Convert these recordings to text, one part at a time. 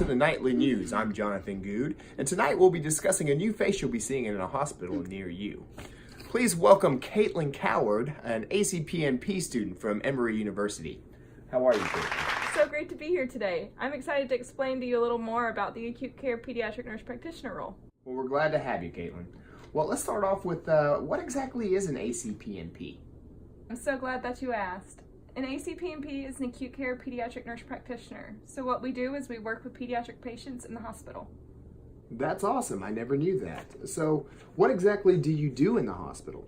the Nightly News. I'm Jonathan Good, and tonight we'll be discussing a new face you'll be seeing in a hospital near you. Please welcome Caitlin Coward, an Acpnp student from Emory University. How are you, Caitlin? So great to be here today. I'm excited to explain to you a little more about the acute care pediatric nurse practitioner role. Well, we're glad to have you, Caitlin. Well, let's start off with what exactly is an Acpnp? I'm so glad that you asked. An Acpnp is an acute care pediatric nurse practitioner. So what we do is we work with pediatric patients in the hospital. That's awesome. I never knew that. So what exactly do you do in the hospital?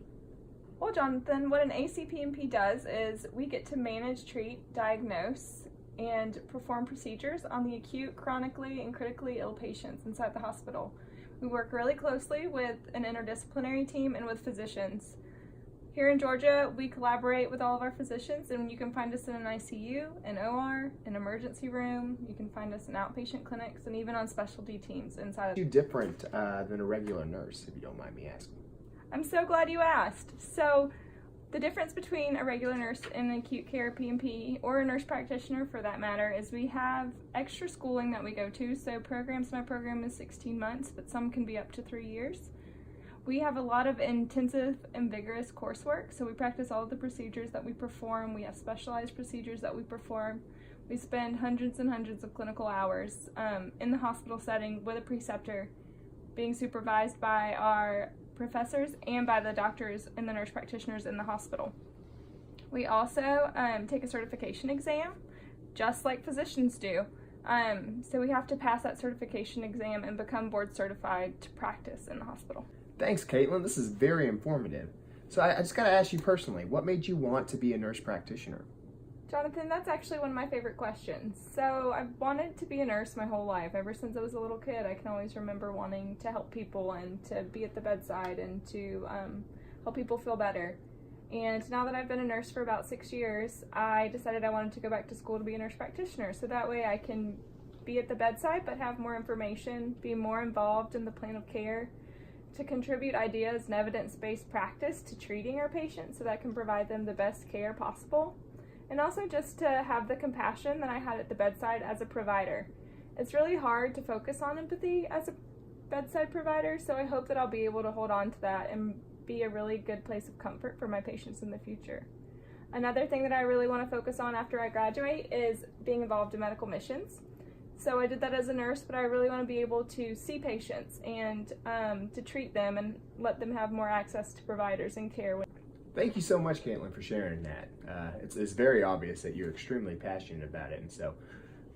Well, Jonathan, what an Acpnp does is we get to manage, treat, diagnose, and perform procedures on the acute, chronically, and critically ill patients inside the hospital. We work really closely with an interdisciplinary team and with physicians. Here in Georgia, we collaborate with all of our physicians, and you can find us in an ICU, an OR, an emergency room. You can find us in outpatient clinics and even on specialty teams inside of. Are you different than a regular nurse, if you don't mind me asking? I'm so glad you asked. So the difference between a regular nurse and an acute care PNP, or a nurse practitioner for that matter, is we have extra schooling that we go to. So my program is 16 months, but some can be up to 3 years. We have a lot of intensive and vigorous coursework, so we practice all of the procedures that we perform. We have specialized procedures that we perform. We spend hundreds and hundreds of clinical hours in the hospital setting with a preceptor, being supervised by our professors and by the doctors and the nurse practitioners in the hospital. We also take a certification exam, just like physicians do. So we have to pass that certification exam and become board certified to practice in the hospital. Thanks, Caitlin. This is very informative. So I just got to ask you personally, what made you want to be a nurse practitioner? Jonathan, that's actually one of my favorite questions. So I've wanted to be a nurse my whole life. Ever since I was a little kid, I can always remember wanting to help people and to be at the bedside and to help people feel better. And now that I've been a nurse for about 6 years, I decided I wanted to go back to school to be a nurse practitioner. So that way I can be at the bedside but have more information, be more involved in the plan of care, to contribute ideas and evidence-based practice to treating our patients so that can provide them the best care possible. And also just to have the compassion that I had at the bedside as a provider. It's really hard to focus on empathy as a bedside provider, so I hope that I'll be able to hold on to that and be a really good place of comfort for my patients in the future. Another thing that I really want to focus on after I graduate is being involved in medical missions. So I did that as a nurse, but I really want to be able to see patients and to treat them and let them have more access to providers and care. Thank you so much, Caitlin, for sharing that. It's very obvious that you're extremely passionate about it, and so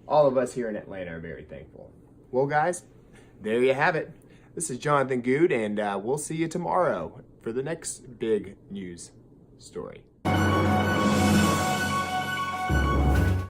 all of us here in Atlanta are very thankful. Well, guys, there you have it. This is Jonathan Good, and we'll see you tomorrow for the next big news story.